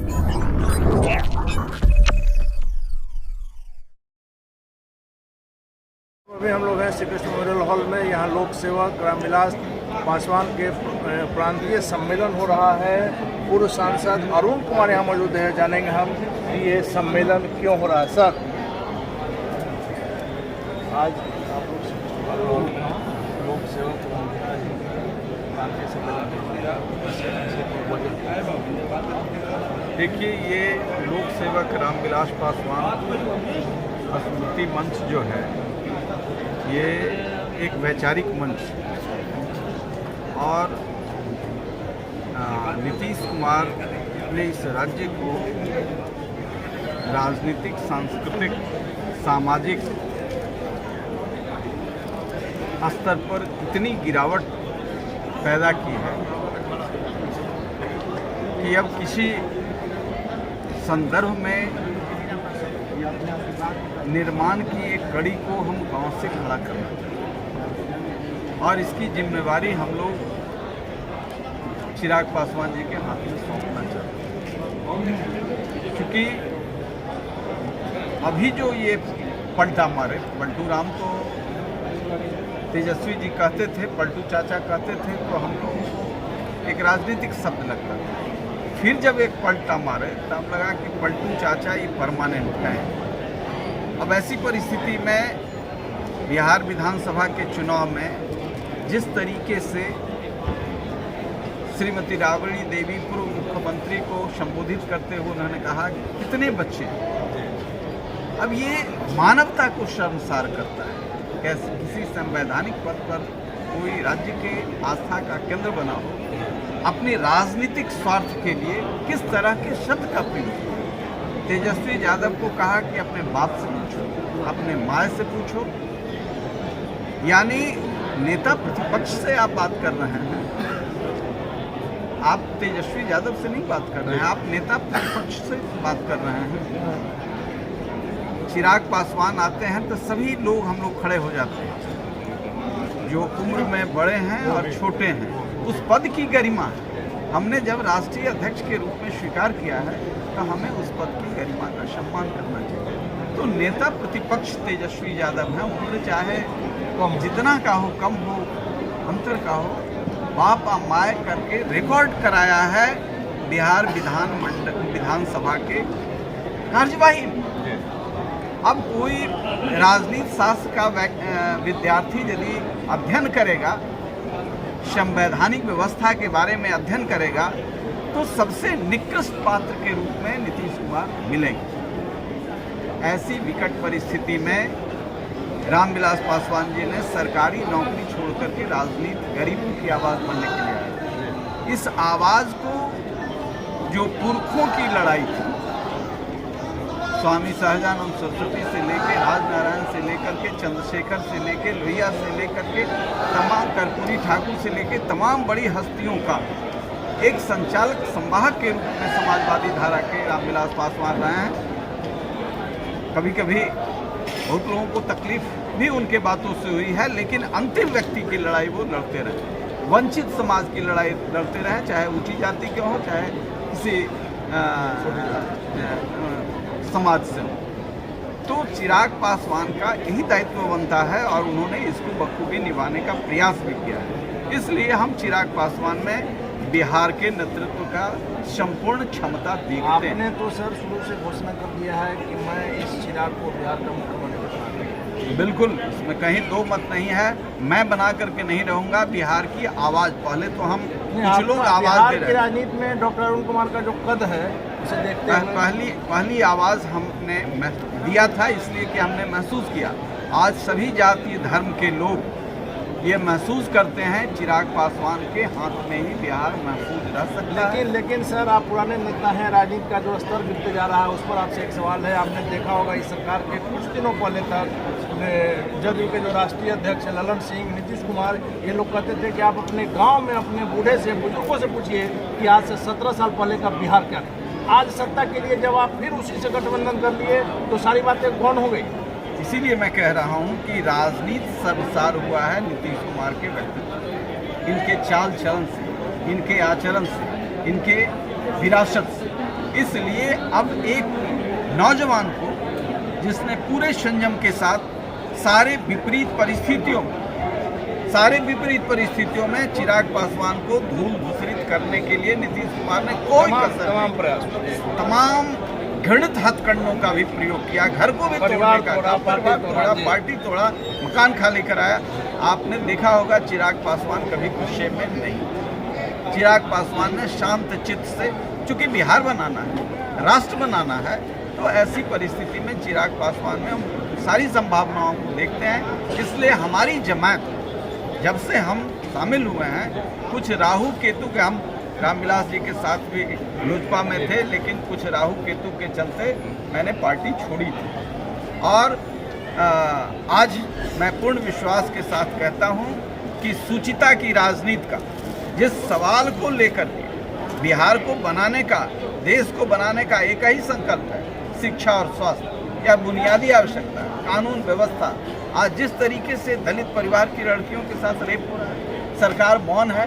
अभी हम लोग हैं श्री कृष्ण मेमोरियल हॉल में। यहाँ लोक सेवक रामविलास पासवान के प्रांतीय सम्मेलन हो रहा है। पूर्व सांसद अरुण कुमार यहाँ मौजूद है, जानेंगे हम कि ये सम्मेलन क्यों हो रहा है। सर, आज आप लोग लोक सेवक प्रांतीय सम्मेलन देखिए, ये लोक सेवक रामविलास पासवान स्मृति मंच जो है, ये एक वैचारिक मंच और नीतीश कुमार ने इस राज्य को राजनीतिक, सांस्कृतिक, सामाजिक स्तर पर इतनी गिरावट पैदा की है कि अब किसी संदर्भ में निर्माण की एक कड़ी को हम गांव से खड़ा करना चाहते और इसकी जिम्मेवारी हम लोग चिराग पासवान जी के हाथ में सौंपना चाहते हैं। क्योंकि अभी जो ये पलटा मारे, पलटू राम तो तेजस्वी जी कहते थे, पलटू चाचा कहते थे, तो हम लोग को एक राजनीतिक शब्द लगता था। फिर जब एक पलटा मारे तब लगा कि पलटू चाचा ये परमानेंट है। अब ऐसी परिस्थिति में बिहार विधानसभा के चुनाव में जिस तरीके से श्रीमती राबड़ी देवी पूर्व मुख्यमंत्री को संबोधित करते हुए उन्होंने कहा कि कितने बच्चे, अब ये मानवता को शर्मसार करता है। कैसे किसी संवैधानिक पद पर कोई राज्य के आस्था का केंद्र बना हो, अपने राजनीतिक स्वार्थ के लिए किस तरह के शब्द का प्रयोग। तेजस्वी यादव को कहा कि अपने बाप से पूछो, अपने माँ से पूछो, यानी नेता प्रतिपक्ष से आप बात कर रहे हैं। आप तेजस्वी यादव से नहीं बात कर रहे हैं, आप नेता प्रतिपक्ष से बात कर रहे हैं। चिराग पासवान आते हैं तो सभी लोग, हम लोग खड़े हो जाते हैं, जो उम्र में बड़े हैं और छोटे हैं। उस पद की गरिमा हमने जब राष्ट्रीय अध्यक्ष के रूप में स्वीकार किया है तो हमें उस पद की गरिमा का सम्मान करना चाहिए। तो नेता प्रतिपक्ष तेजस्वी यादव हैं, उम्र चाहे कम जितना का हो, कम हो, अंतर का हो, बाप और माए करके रिकॉर्ड कराया है बिहार विधानसभा के कार्यवाही में। अब कोई राजनीति शास्त्र का विद्यार्थी यदि अध्ययन करेगा, संवैधानिक व्यवस्था के बारे में अध्ययन करेगा, तो सबसे निकृष्ट पात्र के रूप में नीतीश कुमार मिलेंगे। ऐसी विकट परिस्थिति में रामविलास पासवान जी ने सरकारी नौकरी छोड़कर के राजनीति गरीबों की आवाज़ बनने के लिए आए। इस आवाज़ को जो पुरखों की लड़ाई थी, स्वामी सहजानंद सरस्वती से लेकर राजनारायण से लेकर के चंद्रशेखर से लेकर लोहिया से लेकर के तमाम कर्पूरी ठाकुर से लेकर तमाम बड़ी हस्तियों का एक संचालक संवाहक के रूप में समाजवादी धारा के रामविलास पासवान रहे हैं। कभी कभी बहुत लोगों को तकलीफ भी उनके बातों से हुई है, लेकिन अंतिम व्यक्ति की लड़ाई वो लड़ते रहे, वंचित समाज की लड़ाई लड़ते रहे, चाहे ऊंची जाति के हों, चाहे किसी समाज से हो। तो चिराग पासवान का यही दायित्व बनता है और उन्होंने इसको बखूबी निभाने का प्रयास भी किया है। इसलिए हम चिराग पासवान में बिहार के नेतृत्व का संपूर्ण क्षमता देखते हैं। आपने तो सर शुरू से घोषणा कर दिया है कि मैं इस चिराग को बिहार का मुख्यमंत्री बनाऊंगा। बिल्कुल, इसमें कहीं दो मत नहीं है। मैं बना करके नहीं रहूंगा, बिहार की आवाज़, पहले तो हम कुछ लोग आवाज़ दे रहे हैं। राजनीति में डॉक्टर अरुण कुमार का जो कद है उसे देखते हैं, पहली आवाज़ हमने दिया था, इसलिए कि हमने महसूस किया आज सभी जाति धर्म के लोग ये महसूस करते हैं चिराग पासवान के हाथ में ही बिहार महफूज रह सकता है। लेकिन सर, आप पुराने नेता हैं, राजनीति का जो स्तर गिरते जा रहा है उस पर आपसे एक सवाल है। आपने देखा होगा इस सरकार के कुछ दिनों पहले तक जदयू के जो राष्ट्रीय अध्यक्ष ललन सिंह, नीतीश कुमार, ये लोग कहते थे कि आप अपने गांव में अपने बूढ़े से, बुजुर्गों से पूछिए कि आज से 17 साल पहले का बिहार क्या था। आज सत्ता के लिए जब आप फिर उसी से गठबंधन कर लिए तो सारी बातें कौन हो गई। इसीलिए मैं कह रहा हूं कि राजनीति सर्वसार हुआ है नीतीश कुमार के व्यक्तित्व, इनके चाल चलन से, इनके आचरण से, इनके विरासत से। इसलिए अब एक नौजवान को जिसने पूरे संयम के साथ सारे विपरीत परिस्थितियों में चिराग पासवान को धूल भूसरित करने के लिए नीतीश कुमार ने कोई कसर तमाम घृणित हथकंडों का भी प्रयोग किया, घर को भी तोड़ने का, पार्टी तोड़ा, मकान खाली कराया। आपने देखा होगा चिराग पासवान कभी गुस्से में नहीं। चिराग पासवान ने शांत चित्त से, चूंकि बिहार बनाना है, राष्ट्र बनाना है, तो ऐसी परिस्थिति में चिराग पासवान में हम सारी संभावनाओं को देखते हैं। इसलिए हमारी जमात जब से हम शामिल हुए हैं, कुछ राहु केतु के, हम रामविलास जी के साथ भी लोजपा में थे, लेकिन कुछ राहु केतु के चलते मैंने पार्टी छोड़ी थी। और आज मैं पूर्ण विश्वास के साथ कहता हूं कि सुचिता की राजनीति का जिस सवाल को लेकर के बिहार को बनाने का, देश को बनाने का एक ही संकल्प है, शिक्षा और स्वास्थ्य या बुनियादी आवश्यकता, कानून व्यवस्था। आज जिस तरीके से दलित परिवार की लड़कियों के साथ रेप हो रहा है, सरकार मौन है,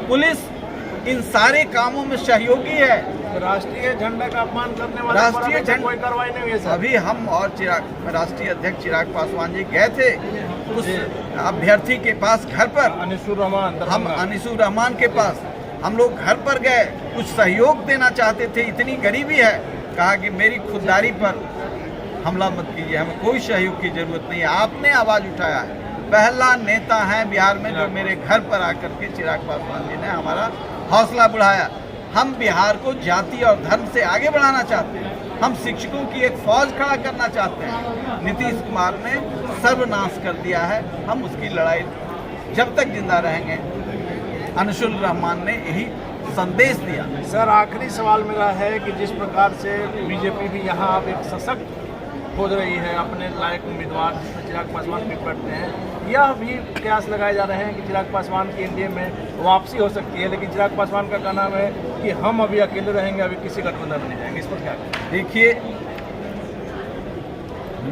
पुलिस इन सारे कामों में सहयोगी है। राष्ट्रीय झंडा का अपमान करने वाले राष्ट्रीय झंडा कोई कार्रवाई नहीं हुई है। अभी हम और राष्ट्रीय अध्यक्ष चिराग पासवान जी गए थे उस अभ्यर्थी के पास घर पर, हम अनिसुर रहमान के पास हम लोग घर पर गए, कुछ सहयोग देना चाहते थे, इतनी गरीबी है, कहा कि मेरी खुददारी पर हमला मत कीजिए, हमें कोई सहयोग की जरूरत नहीं है। आपने आवाज उठाया है, पहला नेता है बिहार में जो मेरे घर पर आकर के चिराग पासवान जी ने हमारा हौसला बढ़ाया। हम बिहार को जाति और धर्म से आगे बढ़ाना चाहते हैं, हम शिक्षकों की एक फौज खड़ा करना चाहते हैं। नीतीश कुमार ने सर्वनाश कर दिया है, हम उसकी लड़ाई जब तक जिंदा रहेंगे। अनिसुर रहमान ने यही संदेश दिया। सर, आखिरी सवाल मेरा है कि जिस प्रकार से बीजेपी भी यहाँ अब एक सशक्त खोज रही है अपने लायक उम्मीदवार, जिसमें चिराग पासवान भी पड़ते हैं, यह भी प्रयास लगाए जा रहे हैं कि चिराग पासवान की एनडीए में वापसी हो सकती है, लेकिन चिराग पासवान का कहना है कि हम अभी अकेले रहेंगे, अभी किसी गठबंधन में नहीं जाएंगे। इस पर क्या कहें? देखिए,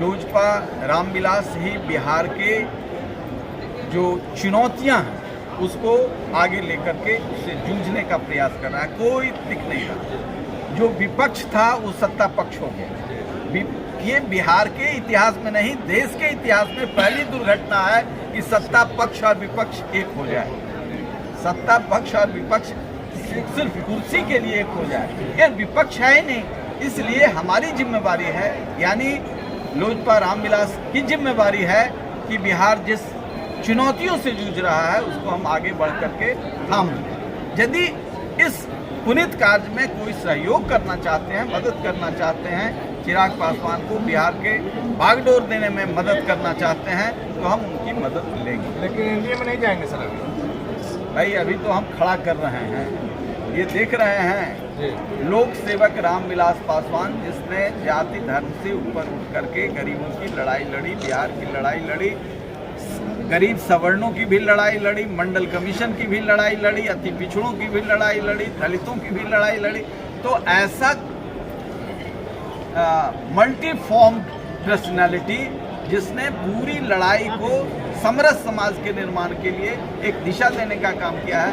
लोजपा रामविलास ही बिहार के जो चुनौतियां हैं उसको आगे लेकर के उससे जूझने का प्रयास कर रहा है। कोई दिख नहीं रहा। जो विपक्ष था वो सत्ता पक्ष हो गया। ये बिहार के इतिहास में नहीं, देश के इतिहास में पहली दुर्घटना है कि सत्ता पक्ष और विपक्ष एक हो जाए। सत्ता पक्ष और विपक्ष सिर्फ कुर्सी के लिए एक हो जाए, ये विपक्ष है ही नहीं। इसलिए हमारी जिम्मेवारी है, यानी लोजपा रामविलास की जिम्मेवारी है कि बिहार जिस चुनौतियों से जूझ रहा है उसको हम आगे बढ़ करके थाम लें। यदि इस पुनीत कार्य में कोई सहयोग करना चाहते हैं, मदद करना चाहते हैं, चिराग पासवान को बिहार के बागडोर देने में मदद करना चाहते हैं, तो हम उनकी मदद लेंगे। लेकिन एनडीए में नहीं जाएंगे सर अभी? भाई अभी तो हम खड़ा कर रहे हैं, ये देख रहे हैं लोक सेवक रामविलास पासवान, जिसने जाति धर्म से ऊपर उठ करके गरीबों की लड़ाई लड़ी, बिहार की लड़ाई लड़ी, गरीब सवर्णों की भी लड़ाई लड़ी, मंडल कमीशन की भी लड़ाई लड़ी, अति पिछड़ों की भी लड़ाई लड़ी, दलितों की भी लड़ाई लड़ी। तो ऐसा मल्टीफॉर्म पर्सनालिटी जिसने पूरी लड़ाई को समरस समाज के निर्माण के लिए एक दिशा देने का काम किया है,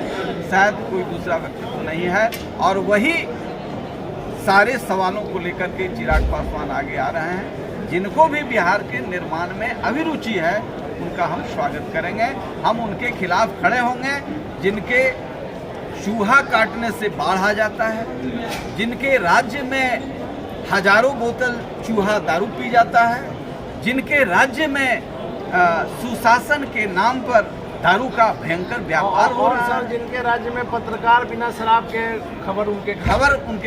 शायद कोई दूसरा व्यक्तित्व नहीं है। और वही सारे सवालों को लेकर के चिराग पासवान आगे आ रहे हैं। जिनको भी बिहार के निर्माण में अभिरुचि है उनका हम स्वागत करेंगे, हम उनके खिलाफ खड़े होंगे। जिनके चूहा काटने से बाढ़ आ जाता है, जिनके राज्य में हजारों बोतल चूहा दारू पी जाता है, जिनके राज्य में सुशासन के नाम पर दारू का भयंकर व्यापार हो रहा है, जिनके राज्य में पत्रकार बिना शराब के खबर उनके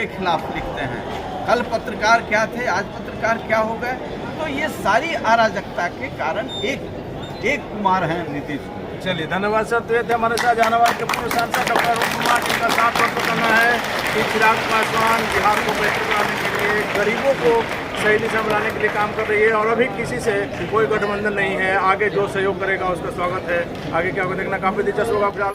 खिलाफ लिखते हैं। कल पत्रकार क्या थे, आज पत्रकार क्या हो गए। तो ये सारी अराजकता के कारण एक कुमार हैं नीतीश कुमार। चलिए, धन्यवाद सर। तो ये थे हमारे साथ जहानाबाद के पूर्व सांसद डॉक्टर अरुण कुमार, जिनका साफ तौर पर कहना है कि चिराग पासवान बिहार को बेहतर बनाने के लिए, गरीबों को सही दिशा बनाने के लिए काम कर रही है और अभी किसी से कोई गठबंधन नहीं है। आगे जो सहयोग करेगा उसका स्वागत है। आगे क्या होगा देखना काफी दिलचस्प होगा।